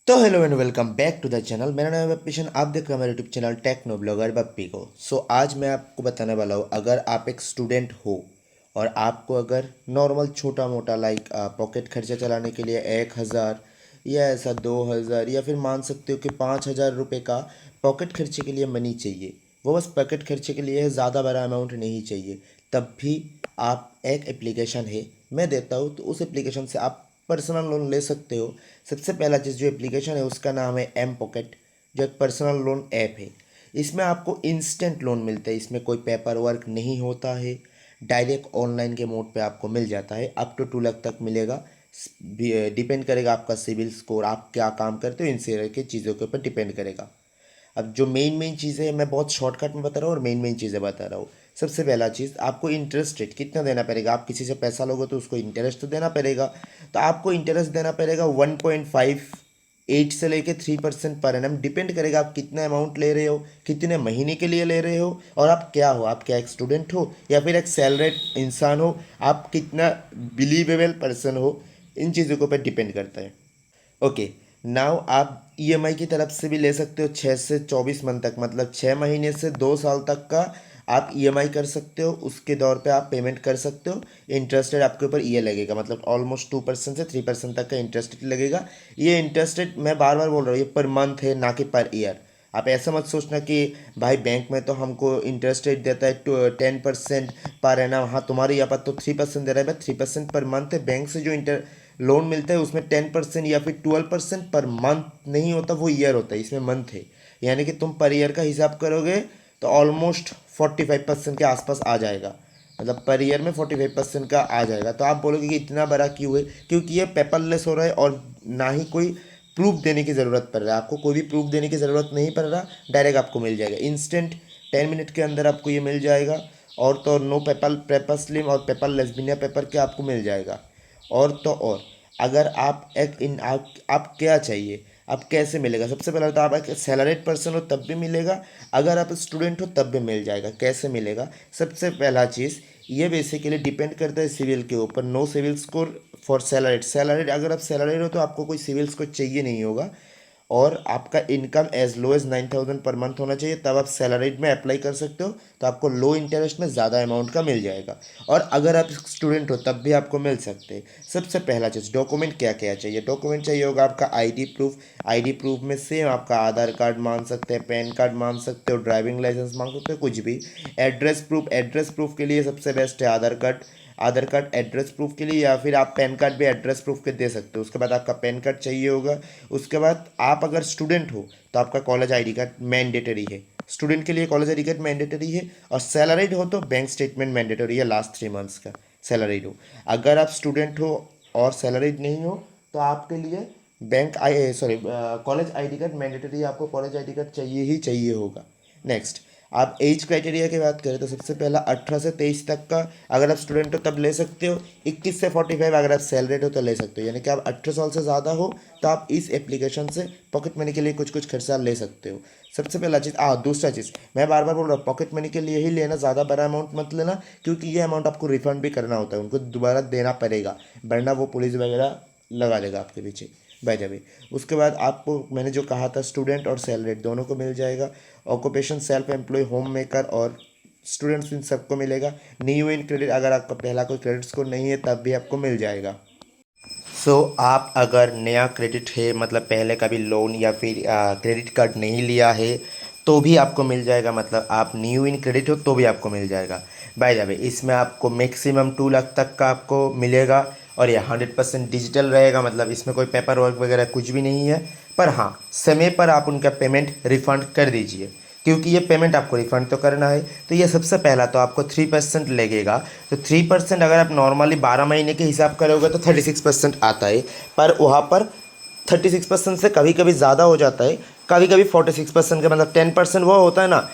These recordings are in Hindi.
तो hello and welcome back to the channel. मेरा नाम है पिशन, आप देख रहे हैं मेरा YouTube channel techno blogger Bappi को। आज मैं आपको बताने वाला हूँ, अगर आप एक स्टूडेंट हो और आपको अगर नॉर्मल छोटा मोटा लाइक पॉकेट खर्चा चलाने के लिए 1,000 या ऐसा 2,000 या फिर मान सकते हो कि 5,000 रुपये का पॉकेट खर्चे के लिए मनी चाहिए, वो बस पॉकेट खर्चे के लिए है, ज़्यादा बड़ा अमाउंट नहीं चाहिए, तब भी आप एक एप्लीकेशन है मैं देता हूँ, तो उस एप्लीकेशन से आप पर्सनल लोन ले सकते हो। सबसे पहला चीज़ जो एप्लीकेशन है उसका नाम है एम पॉकेट, जो एक पर्सनल लोन ऐप है। इसमें आपको इंस्टेंट लोन मिलता है, इसमें कोई पेपर वर्क नहीं होता है, डायरेक्ट ऑनलाइन के मोड पे आपको मिल जाता है। अप टू 2 लाख तक मिलेगा। डिपेंड करेगा आपका सिविल स्कोर, आप क्या काम करते हो, इन सारे की चीज़ों के ऊपर डिपेंड करेगा। अब जो मेन चीज़ें हैं मैं बहुत शॉर्टकट में बता रहा हूँ और मेन चीज़ें बता रहा हूँ। सबसे पहला चीज़, आपको इंटरेस्ट रेट कितना देना पड़ेगा। आप किसी से पैसा लोगे तो उसको इंटरेस्ट तो देना पड़ेगा, तो आपको इंटरेस्ट देना पड़ेगा 1.58 से लेके 3% पर एनम। डिपेंड करेगा आप कितना अमाउंट ले रहे हो, कितने महीने के लिए ले रहे हो, और आप क्या हो, आप क्या एक स्टूडेंट हो या फिर एक सैलरीड इंसान हो, आप कितना बिलीवेबल पर्सन हो, इन चीज़ों के ऊपर डिपेंड करता है। ओके, नाउ आप ईएमआई की तरफ से भी ले सकते हो 6 से 24 मंथ तक, मतलब 6 महीने से 2 साल तक का आप ईएमआई कर सकते हो। उसके दौर पे आप पेमेंट कर सकते हो। इंटरेस्ट रेट आपके ऊपर ये लगेगा, मतलब ऑलमोस्ट 2% से 3% तक का इंटरेस्ट रेट लगेगा। ये इंटरेस्ट रेट मैं बार बार बोल रहा हूँ, ये पर मंथ है ना कि पर ईयर। आप ऐसा मत सोचना कि भाई बैंक में तो हमको इंटरेस्ट रेट देता है 10% पर एनम, हाँ तुम्हारे यहाँ पर तो 3% दे रहा है, बट 3% पर मंथ है। बैंक से जो इंटर लोन मिलता है उसमें 10% या फिर 12% पर मंथ नहीं होता, वो ईयर होता है, इसमें मंथ है। यानी कि तुम पर ईयर का हिसाब करोगे तो ऑलमोस्ट 45% के आसपास आ जाएगा, मतलब पर ईयर में 45% का आ जाएगा। तो आप बोलोगे कि इतना बड़ा क्यों है, क्योंकि ये पेपरलेस हो रहा है और ना ही कोई प्रूफ देने की ज़रूरत पड़ रहा है। आपको कोई भी प्रूफ देने की ज़रूरत नहीं पड़ रहा, डायरेक्ट आपको मिल जाएगा इंस्टेंट 10 मिनट के अंदर आपको ये मिल जाएगा। और तो नो पेपर पेपर स्लिम और पेपर लेस बिना पेपर के आपको मिल जाएगा। और तो और अगर आप एक इन आप क्या चाहिए, आप कैसे मिलेगा। सबसे पहले तो आप एक सैलरीड पर्सन हो तब भी मिलेगा, अगर आप स्टूडेंट हो तब भी मिल जाएगा। कैसे मिलेगा, सबसे पहला चीज़ ये बेसिकली डिपेंड करता है सिविल के ऊपर। No CIBIL score for salaried अगर आप सैलरीड हो तो आपको कोई सिविल स्कोर चाहिए नहीं होगा, और आपका income as low as 9,000 per month होना चाहिए, तब आप सैलरीड में अप्लाई कर सकते हो। तो आपको लो इंटरेस्ट में ज़्यादा अमाउंट का मिल जाएगा, और अगर आप स्टूडेंट हो तब भी आपको मिल सकते हैं। सबसे पहला चीज़, डॉक्यूमेंट क्या क्या चाहिए। डॉक्यूमेंट चाहिए होगा आपका आईडी प्रूफ। आईडी प्रूफ में सेम आपका आधार कार्ड मांग सकते हैं, पैन कार्ड मांग सकते हो, ड्राइविंग लाइसेंस मांग सकते हो, कुछ भी। एड्रेस प्रूफ के लिए सबसे बेस्ट है आधार कार्ड। आधार कार्ड एड्रेस प्रूफ के लिए, या फिर आप पैन कार्ड भी एड्रेस प्रूफ के दे सकते हो। उसके बाद आपका पैन कार्ड चाहिए होगा। उसके बाद आप अगर स्टूडेंट हो तो आपका कॉलेज आईडी कार्ड मैंडेटरी है। स्टूडेंट के लिए कॉलेज आईडी कार्ड मैंडेटरी है, और सैलरीड हो तो बैंक स्टेटमेंट मैंडेटरी है लास्ट 3 मंथ्स का, सैलरीड हो। अगर आप स्टूडेंट हो और सैलरीड नहीं हो तो आपके लिए बैंक आई sorry college ID card mandatory है, आपको कॉलेज आईडी कार्ड चाहिए ही चाहिए होगा। नेक्स्ट, आप एज क्राइटेरिया की बात करें तो सबसे पहला 18 से 23 तक का अगर आप स्टूडेंट हो तब ले सकते हो। 21 से 45 अगर आप सैलरीड हो तो ले सकते हो, यानी कि आप 18 साल से ज़्यादा हो तो आप इस एप्लीकेशन से पॉकेट मनी के लिए कुछ कुछ खर्चा ले सकते हो। सबसे पहला चीज़। दूसरा चीज़, मैं बार बार बोल रहा हूँ पॉकेट मनी के लिए ही लेना, ज़्यादा बड़ा अमाउंट मत लेना, क्योंकि ये अमाउंट आपको रिफंड भी करना होता है, उनको दोबारा देना पड़ेगा, वरना वो पुलिस वगैरह लगा देगा आपके पीछे, बाय द वे। उसके बाद आपको मैंने जो कहा था स्टूडेंट और सैलरीड दोनों को मिल जाएगा। Occupation self employ, home maker और स्टूडेंट्स, इन सबको मिलेगा। न्यू इन क्रेडिट, अगर आपका पहला कोई क्रेडिट स्कोर नहीं है तब भी आपको मिल जाएगा। आप अगर नया क्रेडिट है, मतलब पहले कभी लोन या फिर क्रेडिट कार्ड नहीं लिया है, तो भी आपको मिल जाएगा, मतलब आप न्यू इन क्रेडिट हो तो भी आपको मिल जाएगा। बाय द वे, इसमें आपको मैक्सिमम 2 लाख तक का आपको मिलेगा, और ये 100% डिजिटल रहेगा, मतलब इसमें कोई पेपर वर्क वगैरह कुछ भी नहीं है। पर हाँ, समय पर आप उनका पेमेंट रिफ़ंड कर दीजिए, क्योंकि ये पेमेंट आपको रिफ़ंड तो करना है। तो ये सबसे पहला तो आपको 3% लगेगा। तो 3% अगर आप नॉर्मली 12 महीने के हिसाब करोगे तो 36% आता है, पर वहाँ पर 36% से कभी कभी ज़्यादा हो जाता है, कभी कभी 46% का, मतलब 10% वो होता है ना,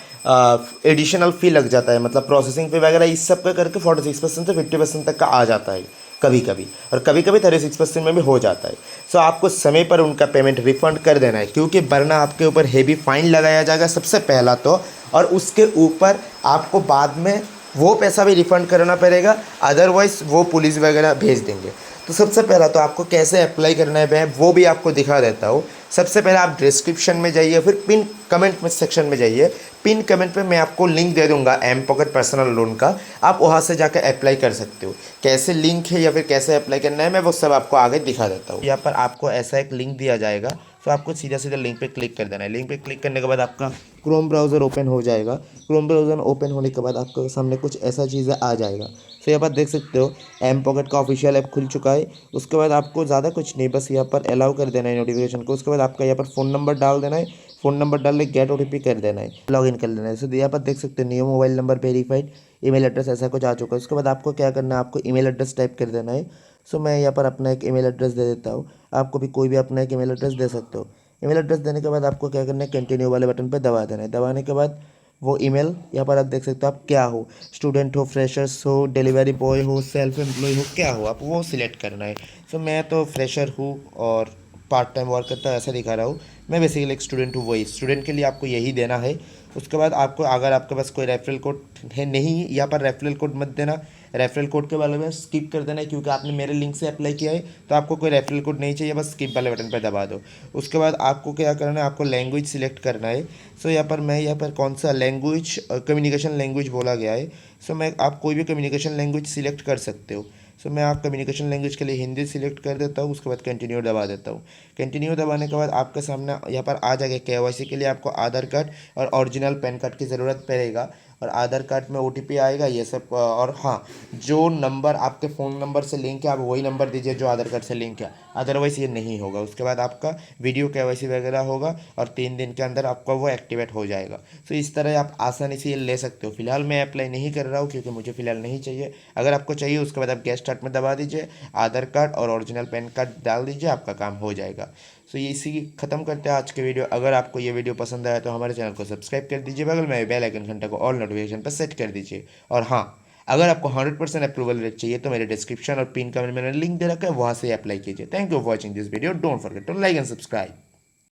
एडिशनल फ़ी लग जाता है, मतलब प्रोसेसिंग फ़ी वगैरह इस सब का करके 46% से 50% तक का आ जाता है कभी कभी, और कभी कभी 36% में भी हो जाता है। आपको समय पर उनका पेमेंट रिफ़ंड कर देना है, क्योंकि वरना आपके ऊपर हेवी फाइन लगाया जाएगा सबसे पहला तो, और उसके ऊपर आपको बाद में वो पैसा भी रिफ़ंड करना पड़ेगा, अदरवाइज़ वो पुलिस वगैरह भेज देंगे। तो सबसे पहला तो आपको कैसे अप्लाई करना है मैं वो भी आपको दिखा देता हूँ। सबसे पहले आप डिस्क्रिप्शन में जाइए, फिर पिन कमेंट में सेक्शन में जाइए। पिन कमेंट पे मैं आपको लिंक दे दूंगा एम पॉकेट पर्सनल लोन का, आप वहाँ से जाकर अप्लाई कर सकते हो। कैसे लिंक है या फिर कैसे अप्लाई करना है मैं वो सब आपको आगे दिखा देता हूँ। यहाँ पर आपको ऐसा एक लिंक दिया जाएगा, तो आपको सीधा सीधा लिंक पे क्लिक कर देना है। लिंक पे क्लिक करने के बाद आपका क्रोम ब्राउज़र ओपन हो जाएगा। क्रोम ब्राउज़र ओपन होने के बाद आपके सामने कुछ ऐसा चीज़ें आ जाएगा। तो यहाँ पर देख सकते हो एम पॉकेट का ऑफिशियल ऐप खुल चुका है। उसके बाद आपको ज़्यादा कुछ नहीं, बस यहाँ पर अलाउ कर देना है नोटिफिकेशन को। उसके बाद आपका यहाँ पर फ़ोन नंबर डाल देना है। फ़ोन नंबर डालने गेट ओटीपी कर देना है, लॉगिन कर लेना है। तो यहाँ पर देख सकते हो new mobile number verified, email address ऐसा कुछ आ चुका है। उसके बाद आपको क्या करना है, आपको ईमेल एड्रेस टाइप कर देना है। सो मैं यहाँ पर अपना एक ईमेल एड्रेस दे देता हूँ। आपको भी कोई भी अपना एक ईमेल एड्रेस दे सकते हो। ईमेल एड्रेस देने के बाद आपको क्या करना है, कंटिन्यू वाले बटन पर दबा देना है। दबाने के बाद वो ईमेल यहाँ पर आप देख सकते हो, आप क्या हो, स्टूडेंट हो, फ्रेशर्स हो, डिलीवरी बॉय हो, सेल्फ एम्प्लॉय हो, क्या हो, आप वो सिलेक्ट करना है। सो मैं तो फ्रेशर हूँ और पार्ट टाइम वर्क करता है ऐसा दिखा रहा हूँ। मैं बेसिकली एक स्टूडेंट हूँ, वही स्टूडेंट के लिए आपको यही देना है। उसके बाद आपको अगर आपके पास कोई रेफरल कोड है नहीं, यहाँ पर रेफरल कोड मत देना। रेफरल कोड के बारे में स्किप कर देना है, क्योंकि आपने मेरे लिंक से अप्लाई किया है तो आपको कोई रेफरल कोड नहीं चाहिए, बस स्किप वाले बटन पर दबा दो। उसके बाद आपको क्या करना है, आपको लैंग्वेज सिलेक्ट करना है। सो यहाँ पर मैं यहाँ पर कौन सा लैंग्वेज, कम्युनिकेशन लैंग्वेज बोला गया है। सो मैं आप कोई भी कम्युनिकेशन लैंग्वेज सिलेक्ट कर सकते हो। सो मैं आप कम्युनिकेशन लैंग्वेज के लिए हिंदी सिलेक्ट कर देता हूँ। उसके बाद कंटिन्यू दबा देता हूँ। कंटिन्यू दबाने के बाद आपके सामने यहाँ पर आ जाएगा केवाईसी के लिए आपको आधार कार्ड और ओरिजिनल पैन कार्ड की ज़रूरत पड़ेगा, और आधार कार्ड में ओटीपी आएगा ये सब। और हाँ, जो नंबर आपके फ़ोन नंबर से लिंक है आप वही नंबर दीजिए जो आधार कार्ड से लिंक है, अदरवाइज़ ये नहीं होगा। उसके बाद आपका वीडियो केवाईसी वगैरह होगा और 3 दिन के अंदर आपका वो एक्टिवेट हो जाएगा। तो इस तरह आप आसानी से ये ले सकते हो। फिलहाल मैं अप्लाई नहीं कर रहा हूँ क्योंकि मुझे फ़िलहाल नहीं चाहिए। अगर आपको चाहिए उसके बाद आप गेट स्टार्ट में दबा दीजिए, आधार कार्ड और ओरिजिनल पैन कार्ड डाल दीजिए, आपका काम हो जाएगा। सो ये इसी ख़त्म करते हैं आज के वीडियो। अगर आपको ये वीडियो पसंद आया तो हमारे चैनल को सब्सक्राइब कर दीजिए, बगल में बेल आइकन घंटा को ऑल नोटिफिकेशन पर सेट कर दीजिए। और हाँ, अगर आपको 100% अप्रूवल रेट चाहिए तो मेरे डिस्क्रिप्शन और पिन कमेंट में मैंने लिंक दे रखा है, वहाँ से अप्लाई कीजिए। Thank you for watching this video. Don't forget to like and subscribe.